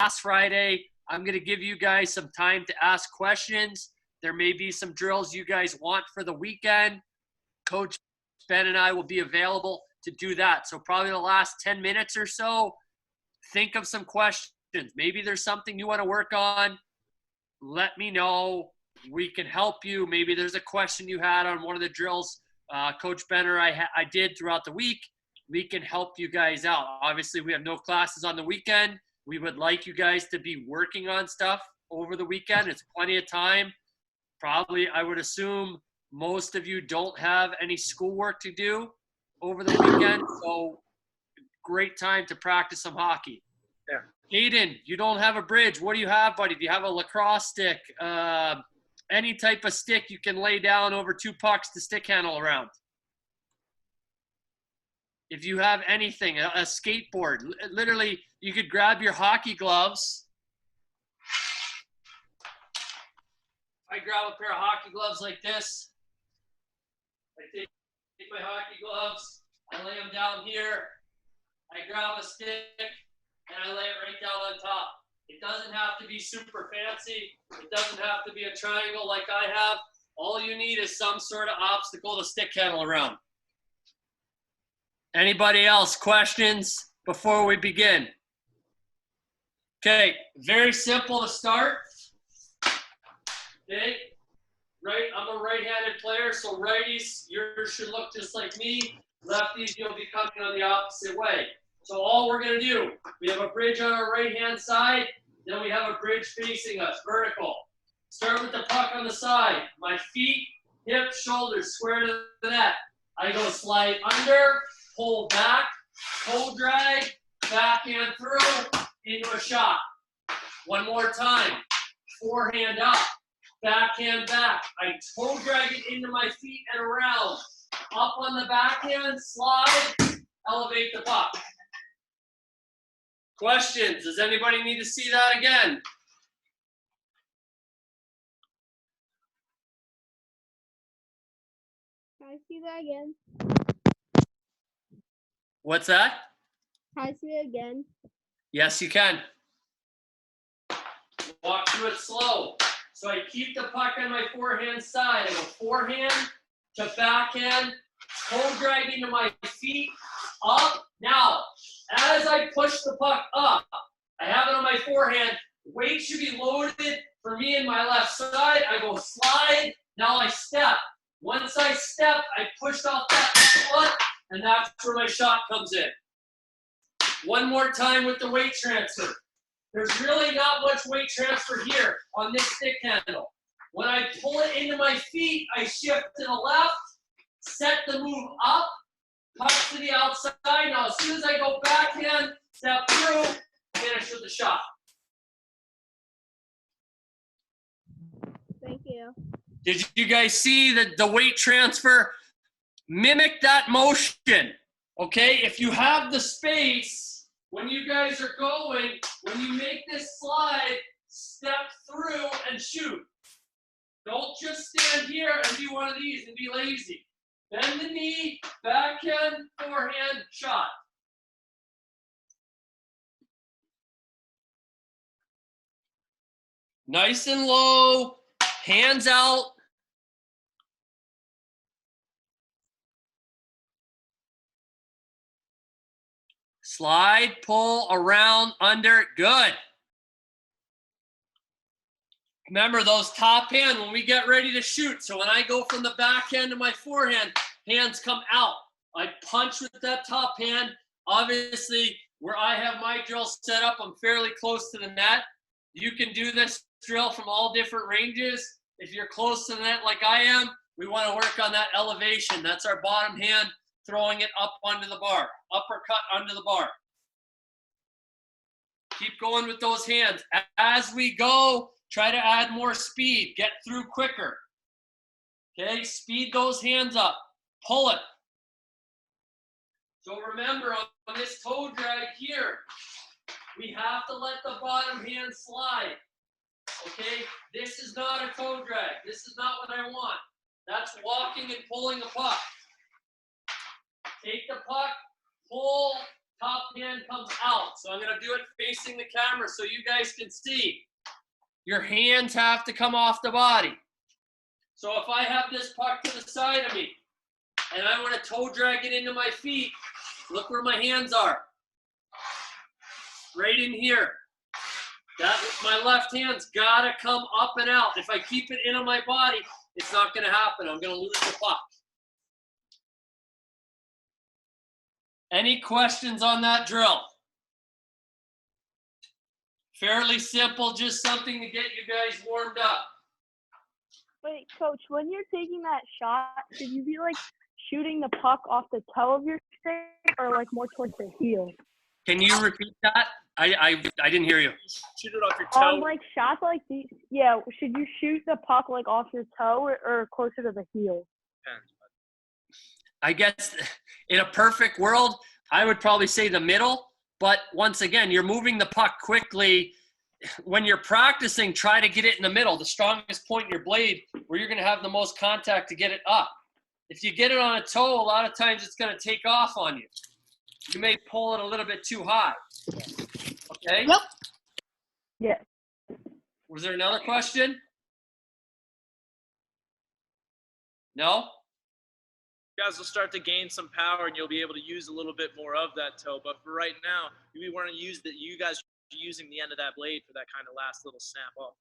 last Friday. I'm going to give you guys some time to ask questions. There may be some drills you guys want for the weekend. Coach Ben and I will be available to do that. So probably the last 10 minutes or so, think of some questions. Maybe there's something you want to work on. Let me know. We can help you. Maybe there's a question you had on one of the drills Coach Ben or I did throughout the week. We can help you guys out. Obviously, we have no classes on the weekend. We would like you guys to be working on stuff over the weekend. It's plenty of time. Probably, I would assume most of you don't have any schoolwork to do over the weekend. So great time to practice some hockey. Yeah. Aiden, you don't have a bridge. What do you have, buddy? Do you have a lacrosse stick? Any type of stick you can lay down over 2 pucks to stick handle around. If you have anything, a skateboard, literally, you could grab your hockey gloves. I grab a pair of hockey gloves like this. I take my hockey gloves, I lay them down here. I grab a stick, and I lay it right down on top. It doesn't have to be super fancy. It doesn't have to be a triangle like I have. All you need is some sort of obstacle to stick handle around. Anybody else? Questions before we begin? Okay, very simple to start. Okay, right, I'm a right-handed player, so righties, yours should look just like me. Lefties, you'll be coming on the opposite way. So all we're going to do, we have a bridge on our right-hand side, then we have a bridge facing us, vertical. Start with the puck on the side. My feet, hips, shoulders, square to the net. I go slide under, pull back, toe drag, backhand through, into a shot. One more time. Forehand up, backhand back. I toe drag it into my feet and around. Up on the backhand, slide, elevate the puck. Questions? Does anybody need to see that again? Can I see that again? What's that? Can I see it again? Yes, you can. Walk through it slow. So I keep the puck on my forehand side. I go forehand to backhand, toe drag into my feet, up. Now, as I push the puck up, I have it on my forehand. Weight should be loaded for me in my left side. I go slide. Now I step. Once I step, I push off that foot, and that's where my shot comes in. One more time with the weight transfer. There's really not much weight transfer here on this stick handle. When I pull it into my feet, I shift to the left, set the move up, push to the outside. Now, as soon as I go backhand, step through, finish with the shot. Thank you. Did you guys see the weight transfer? Mimic that motion, okay? If you have the space, when you guys are going, when you make this slide, step through and shoot. Don't just stand here and do one of these and be lazy. Bend the knee, backhand, forehand, shot. Nice and low, hands out. Slide, pull, around, under, good. Remember those top hand when we get ready to shoot. So when I go from the backhand to my forehand, hands come out. I punch with that top hand. Obviously, where I have my drill set up, I'm fairly close to the net. You can do this drill from all different ranges. If you're close to the net like I am, we want to work on that elevation. That's our bottom hand, throwing it up onto the bar. Uppercut under the bar. Keep going with those hands. As we go, try to add more speed. Get through quicker. Okay, speed those hands up. Pull it. So remember, on this toe drag here, we have to let the bottom hand slide. Okay, this is not a toe drag. This is not what I want. That's walking and pulling a puck. Take the puck, pull, top hand comes out. So I'm going to do it facing the camera so you guys can see. Your hands have to come off the body. So if I have this puck to the side of me and I want to toe drag it into my feet, look where my hands are. Right in here. My left hand's got to come up and out. If I keep it into my body, it's not going to happen. I'm going to lose the puck. Any questions on that drill? Fairly simple, just something to get you guys warmed up. Wait, Coach, when you're taking that shot, should you be like shooting the puck off the toe of your stick or like more towards the heel? Can you repeat that? I didn't hear you. Shoot it off your toe. On like shots like these, yeah, should you shoot the puck like off your toe or closer to the heel? I guess in a perfect world, I would probably say the middle. But once again, you're moving the puck quickly. When you're practicing, try to get it in the middle, the strongest point in your blade where you're going to have the most contact to get it up. If you get it on a toe, a lot of times it's going to take off on you. You may pull it a little bit too high. Okay? Yep. Yeah. Was there another question? No? You guys will start to gain some power and you'll be able to use a little bit more of that toe. But for right now, we want to use that. You guys are using the end of that blade for that kind of last little snap off.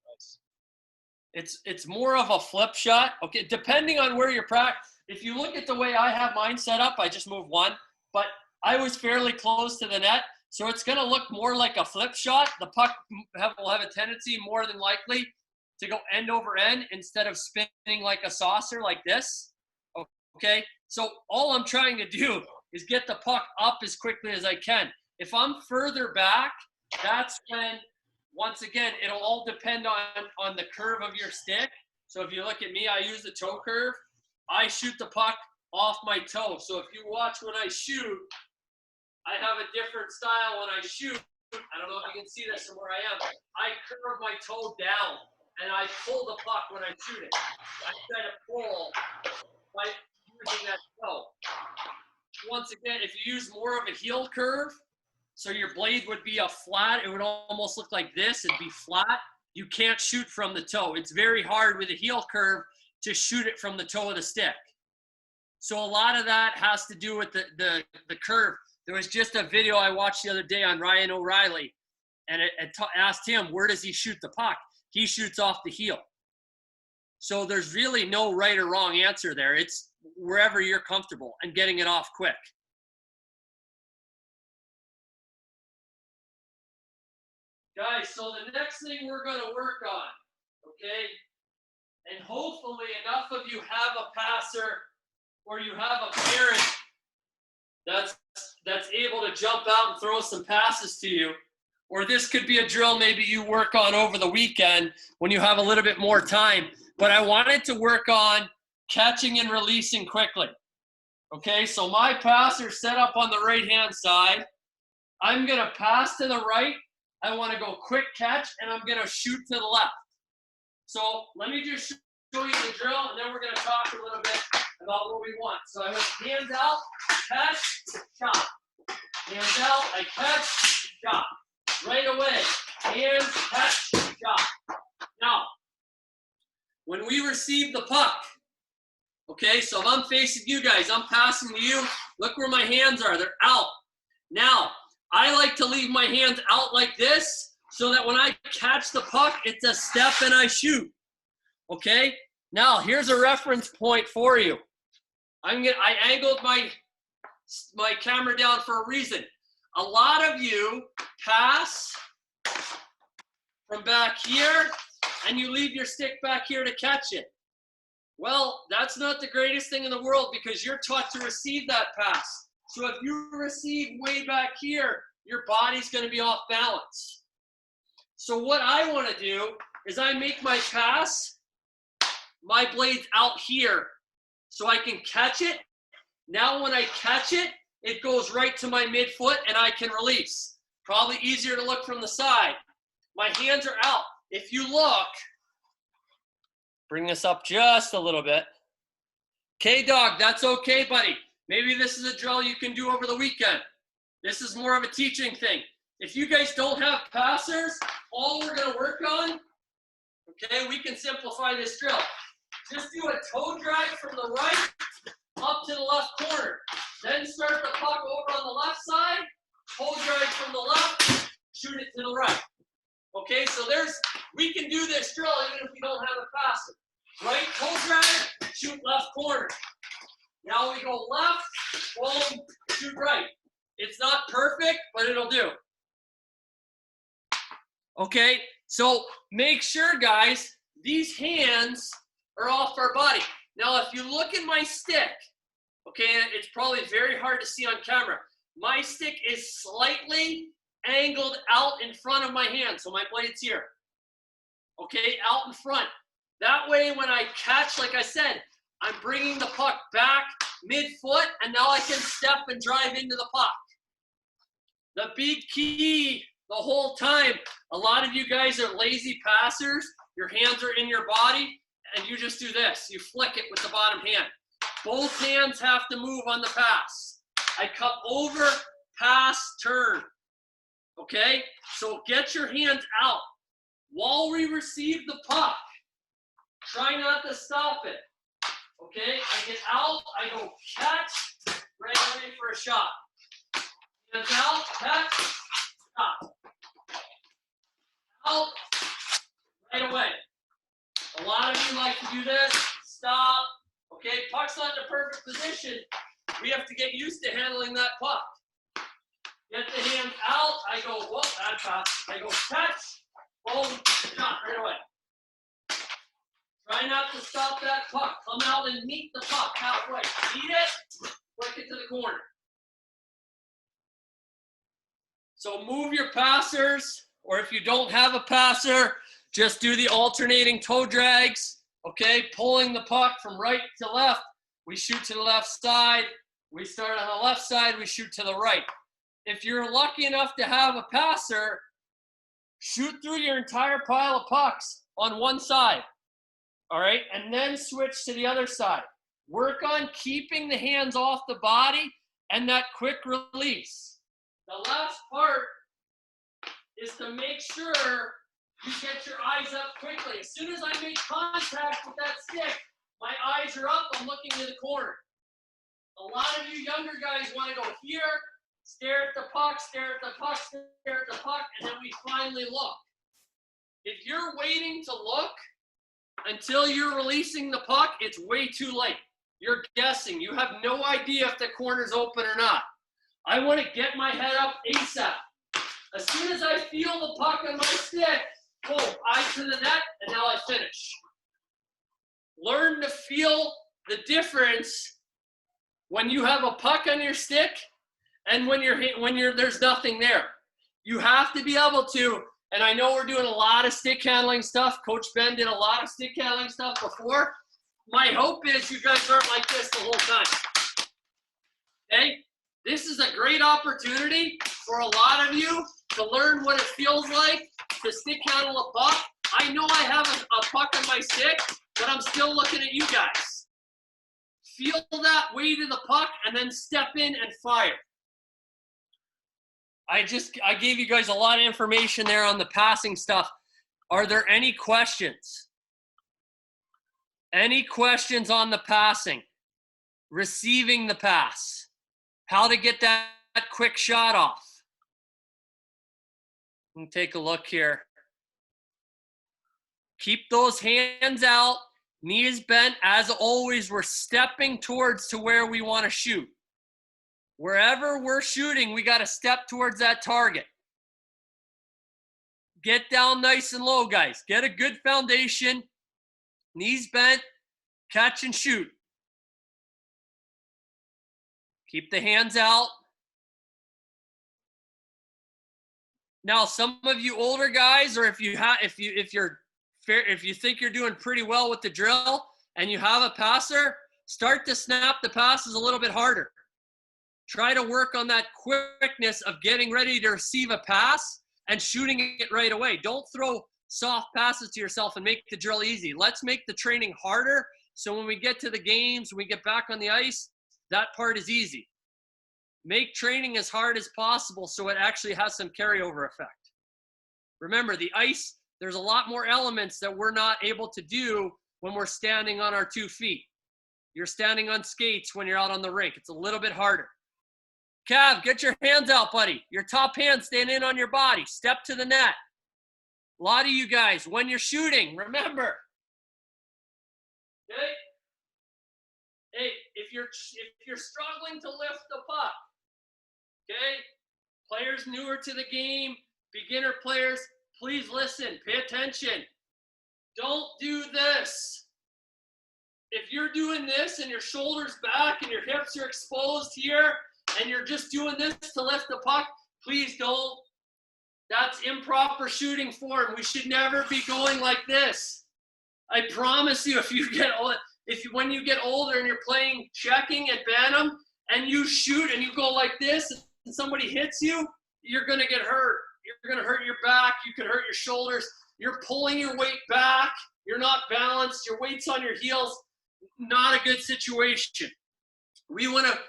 It's more of a flip shot. Okay, depending on where you're practicing. If you look at the way I have mine set up, I just move one. But I was fairly close to the net, so it's going to look more like a flip shot. The puck will have a tendency, more than likely, to go end over end instead of spinning like a saucer like this. Okay, so all I'm trying to do is get the puck up as quickly as I can. If I'm further back, that's when, once again, it'll all depend on the curve of your stick. So if you look at me, I use the toe curve. I shoot the puck off my toe. So if you watch when I shoot, I have a different style when I shoot. I don't know if you can see this from where I am. I curve my toe down, and I pull the puck when I shoot it. I try to pull by using that toe. Once again, if you use more of a heel curve, so your blade would be a flat, it would almost look like this, it'd be flat. You can't shoot from the toe. It's very hard with a heel curve to shoot it from the toe of the stick. So a lot of that has to do with the curve. There was just a video I watched the other day on Ryan O'Reilly, and it asked him, where does he shoot the puck? He shoots off the heel. So there's really no right or wrong answer there. It's wherever you're comfortable and getting it off quick. Guys, so the next thing we're going to work on, okay, and hopefully enough of you have a passer or you have a parent that's able to jump out and throw some passes to you, or this could be a drill maybe you work on over the weekend when you have a little bit more time. But I wanted to work on catching and releasing quickly. Okay, so my passer's set up on the right-hand side. I'm going to pass to the right. I want to go quick catch, and I'm going to shoot to the left. So let me just show you the drill, and then we're going to talk a little bit about what we want. So I went hands out, catch, shot. Hands out, I catch, shot. Right away, hands, catch, shot. Now, when we receive the puck, okay, so if I'm facing you guys, I'm passing to you, look where my hands are, they're out. Now, I like to leave my hands out like this so that when I catch the puck, it's a step and I shoot, okay? Now, here's a reference point for you. I angled my camera down for a reason. A lot of you pass from back here and you leave your stick back here to catch it. Well, that's not the greatest thing in the world because you're taught to receive that pass. So if you receive way back here, your body's going to be off balance. So what I want to do is I make my pass, my blade's out here so I can catch it. Now when I catch it, it goes right to my midfoot and I can release. Probably easier to look from the side. My hands are out. If you look, bring this up just a little bit. K-Dog, that's okay, buddy. Maybe this is a drill you can do over the weekend. This is more of a teaching thing. If you guys don't have passers, all we're going to work on, okay, we can simplify this drill. Just do a toe drag from the right up to the left corner. Then start the puck over on the left side, toe drag from the left, shoot it to the right. Okay, so we can do this drill even if we don't have a passer. Right toe drag, shoot left corner. Now we go left, boom, shoot right. It's not perfect, but it'll do. Okay, so make sure, guys, these hands are off our body. Now, if you look at my stick, okay, it's probably very hard to see on camera. My stick is slightly angled out in front of my hand, so my blade's here. Okay, out in front. That way, when I catch, like I said, I'm bringing the puck back mid-foot, and now I can step and drive into the puck. The big key the whole time, a lot of you guys are lazy passers. Your hands are in your body, and you just do this. You flick it with the bottom hand. Both hands have to move on the pass. I come over, pass, turn. Okay? So get your hands out. While we receive the puck, try not to stop it. Okay? I get out, I go catch, right away for a shot. Hands out, catch, stop. Out, right away. A lot of you like to do this. Stop. Okay, puck's not in the perfect position. We have to get used to handling that puck. Get the hands out. I go, whoop, bad pass. I go catch, boom, shot right away. Try not to stop that puck. Come out and meet the puck halfway. Meet it, flick it to the corner. So move your passers, or if you don't have a passer, just do the alternating toe drags, okay? Pulling the puck from right to left. We shoot to the left side. We start on the left side, we shoot to the right. If you're lucky enough to have a passer, shoot through your entire pile of pucks on one side, all right? And then switch to the other side. Work on keeping the hands off the body and that quick release. The last part is to make sure you get your eyes up quickly. As soon as I make contact with that stick, my eyes are up, I'm looking to the corner. A lot of you younger guys want to go here, stare at the puck, stare at the puck, stare at the puck, and then we finally look. If you're waiting to look until you're releasing the puck, it's way too late. You're guessing. You have no idea if the corner's open or not. I want to get my head up ASAP. As soon as I feel the puck on my stick, boom, eye to the net, and now I finish. Learn to feel the difference when you have a puck on your stick and when there's nothing there. You have to be able to, and I know we're doing a lot of stick handling stuff. Coach Ben did a lot of stick handling stuff before. My hope is you guys aren't like this the whole time. Okay? This is a great opportunity for a lot of you to learn what it feels like to stick handle a puck. I know I have a puck on my stick, but I'm still looking at you guys. Feel that weight of the puck and then step in and fire. I gave you guys a lot of information there on the passing stuff. Are there any questions? Any questions on the passing? Receiving the pass? How to get that quick shot off? Let me take a look here. Keep those hands out, knees bent. As always, we're stepping towards to where we want to shoot. Wherever we're shooting, we got to step towards that target. Get down nice and low, guys. Get a good foundation. Knees bent, catch and shoot. Keep the hands out. Now, some of you older guys, or if you think you're doing pretty well with the drill and you have a passer, start to snap the passes a little bit harder. Try to work on that quickness of getting ready to receive a pass and shooting it right away. Don't throw soft passes to yourself and make the drill easy. Let's make the training harder so when we get to the games, when we get back on the ice, that part is easy. Make training as hard as possible so it actually has some carryover effect. Remember, the ice, there's a lot more elements that we're not able to do when we're standing on our 2 feet. You're standing on skates when you're out on the rink. It's a little bit harder. Cav, get your hands out, buddy. Your top hand stand in on your body. Step to the net. A lot of you guys, when you're shooting, remember. Okay? Hey, if you're struggling to lift the puck, okay? Players newer to the game, beginner players, please listen, pay attention. Don't do this. If you're doing this and your shoulders back and your hips are exposed here and you're just doing this to lift the puck, please don't. That's improper shooting form. We should never be going like this. I promise you, when you get older and you're playing checking at Bantam and you shoot and you go like this and somebody hits you, you're going to get hurt. You're going to hurt your back. You could hurt your shoulders. You're pulling your weight back. You're not balanced. Your weight's on your heels. Not a good situation. We want to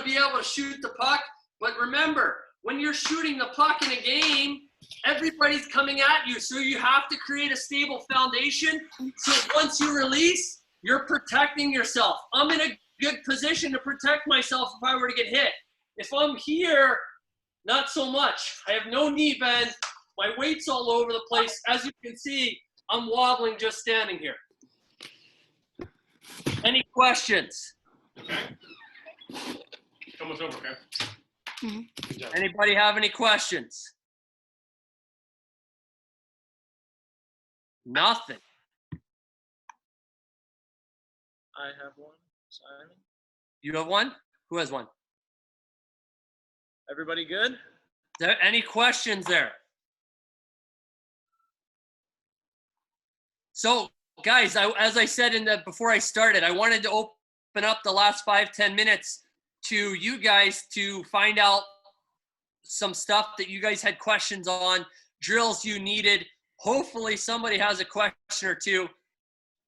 be able to shoot the puck, but remember, when you're shooting the puck in a game, everybody's coming at you, so you have to create a stable foundation. So once you release, you're protecting yourself. I'm in a good position to protect myself if I were to get hit. If I'm here, not so much. I have no knee bend. My weight's all over the place. As you can see, I'm wobbling just standing here. Any questions? Okay. It's almost over, okay? Good job. Anybody have any questions? Nothing. I have one. Simon. You have one? Who has one? Everybody good? There any questions there? So, guys, as I said before I started, I wanted to open up the last 5-10 minutes to you guys to find out some stuff that you guys had questions on, drills you needed. Hopefully somebody has a question or two.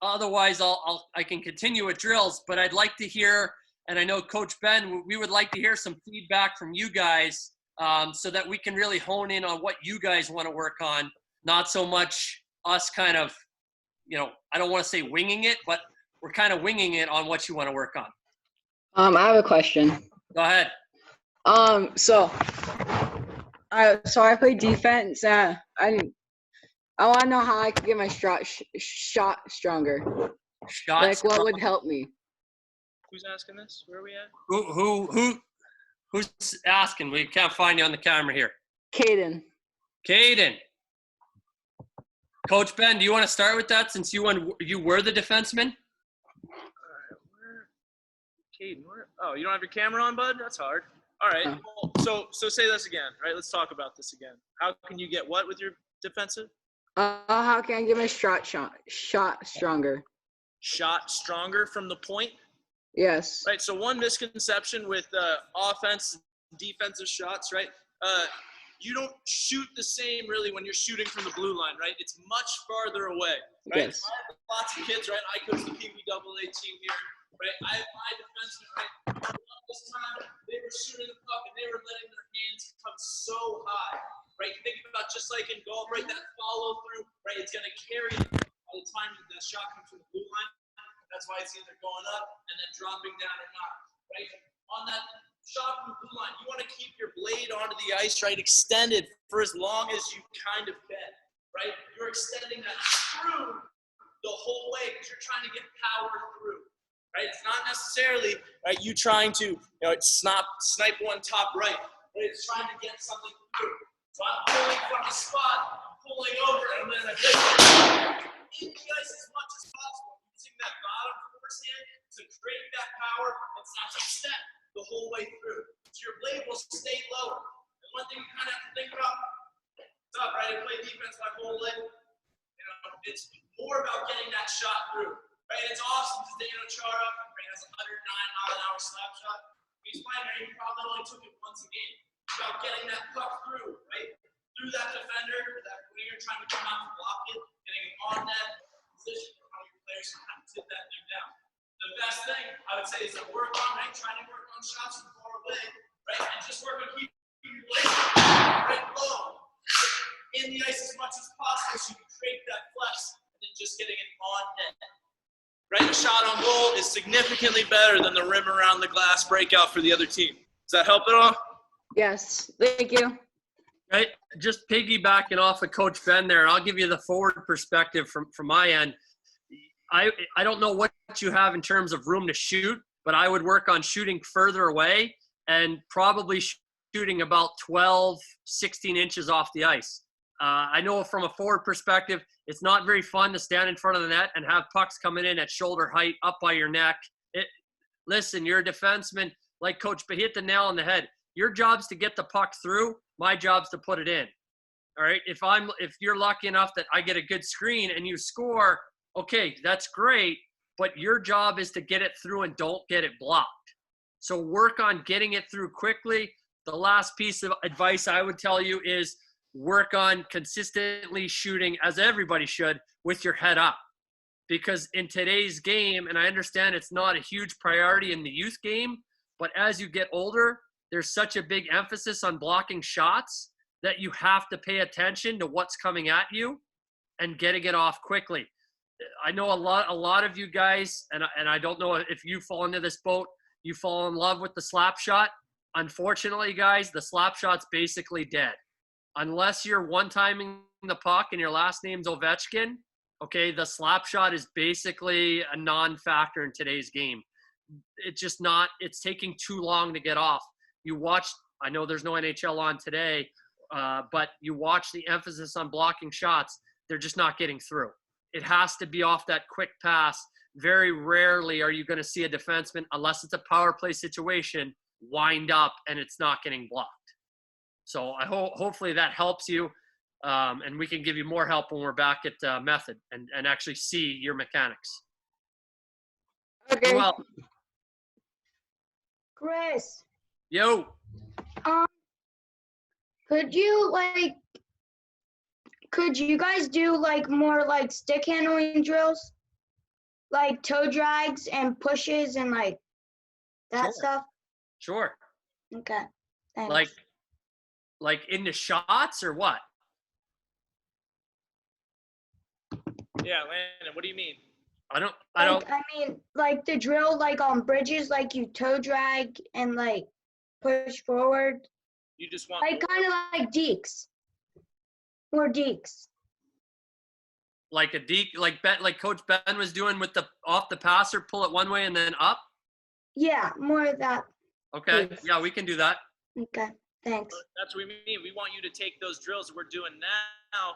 Otherwise, I can continue with drills, but I'd like to hear, and I know Coach Ben, we would like to hear some feedback from you guys so that we can really hone in on what you guys want to work on, not so much us kind of, I don't want to say winging it, but we're kind of winging it on what you want to work on. I have a question. Go ahead. So I play defense. I want to know how I can get my shot stronger. Shots. Like, what would help me? Who's asking this? Where are we at? Who's asking? We can't find you on the camera here. Caden. Caden. Coach Ben, do you want to start with that since you were the defenseman? Caden, where? Oh, you don't have your camera on, bud? That's hard. All right. Well, so say this again, right? Let's talk about this again. How can you get what with your defensive? How can I get my shot stronger? Shot stronger from the point? Yes. Right. So one misconception with offense, defensive shots, right? You don't shoot the same really when you're shooting from the blue line, right? It's much farther away, right? Yes. I have lots of kids, right? I coach the PWAA team here, right? I have my defensemen, right? This time they were shooting the puck and they were letting their hands come so high, right? Think about just like in golf, right? That follow through, right? It's going to carry by the time that shot comes from the blue line. That's why it's either going up and then dropping down or not, right? On that shot from the blue line, you want to keep your blade onto the ice, right? Extended for as long as you kind of can, right? You're extending that through the whole way because you're trying to get power through, right? It's not necessarily, right, you trying to, snipe one top right, but it's trying to get something through. So I'm pulling from the spot, I'm pulling over, and then I hit in the ice as much as possible, using that bottom force hand to create that power and not to step the whole way through. So your blade will stay lower. And one thing you kind of have to think about, it's up, right? I play defense my whole life. It's more about getting that shot through, right? It's awesome to Zdeno Chara, right? Has a 109-mile-an-hour slap shot. He's playing there, he probably only took it once a game. It's about getting that puck through, right? Through that defender, when you're trying to come out and block it, getting it on that position for one of your players to kind of tip that thing down. The best thing I would say is to work on, right? Trying to work on shots from far away, right? And just work on keeping your legs right low, in the ice as much as possible so you can create that flex and then just getting it on net. Right, the shot on goal is significantly better than the rim around the glass breakout for the other team. Does that help at all? Yes, thank you. Right, just piggybacking off of Coach Ben there, I'll give you the forward perspective from my end. I don't know what you have in terms of room to shoot, but I would work on shooting further away and probably shooting about 12, 16 inches off the ice. I know from a forward perspective, it's not very fun to stand in front of the net and have pucks coming in at shoulder height up by your neck. Listen, you're a defenseman, like Coach, but hit the nail on the head. Your job's to get the puck through. My job's to put it in. All right. If you're lucky enough that I get a good screen and you score, okay, that's great. But your job is to get it through and don't get it blocked. So work on getting it through quickly. The last piece of advice I would tell you is work on consistently shooting, as everybody should, with your head up. Because in today's game, and I understand it's not a huge priority in the youth game, but as you get older, there's such a big emphasis on blocking shots that you have to pay attention to what's coming at you and getting it off quickly. I know a lot of you guys, and I don't know if you fall into this boat, you fall in love with the slap shot. Unfortunately, guys, the slap shot's basically dead. Unless you're one-timing the puck and your last name's Ovechkin, okay, the slap shot is basically a non-factor in today's game. It's taking too long to get off. You watch, I know there's no NHL on today, but you watch the emphasis on blocking shots, they're just not getting through. It has to be off that quick pass. Very rarely are you going to see a defenseman, unless it's a power play situation, wind up and it's not getting blocked. So I hopefully that helps you, and we can give you more help when we're back at Method and actually see your mechanics. Okay. Well, Chris, yo, could you guys do more stick handling drills? Like toe drags and pushes and that Sure. stuff? sure. Okay. Thanks. Like into shots or what? Yeah, Landon, what do you mean? I don't. I mean, the drill, on bridges, you toe drag and push forward, You just want kind of like deeks. More deeks. Like a deke, like Coach Ben was doing with the off the passer, pull it one way and then up. Yeah, more of that. Okay, Yes. yeah, we can do that. Okay, thanks. That's what we mean. We want you to take those drills that we're doing now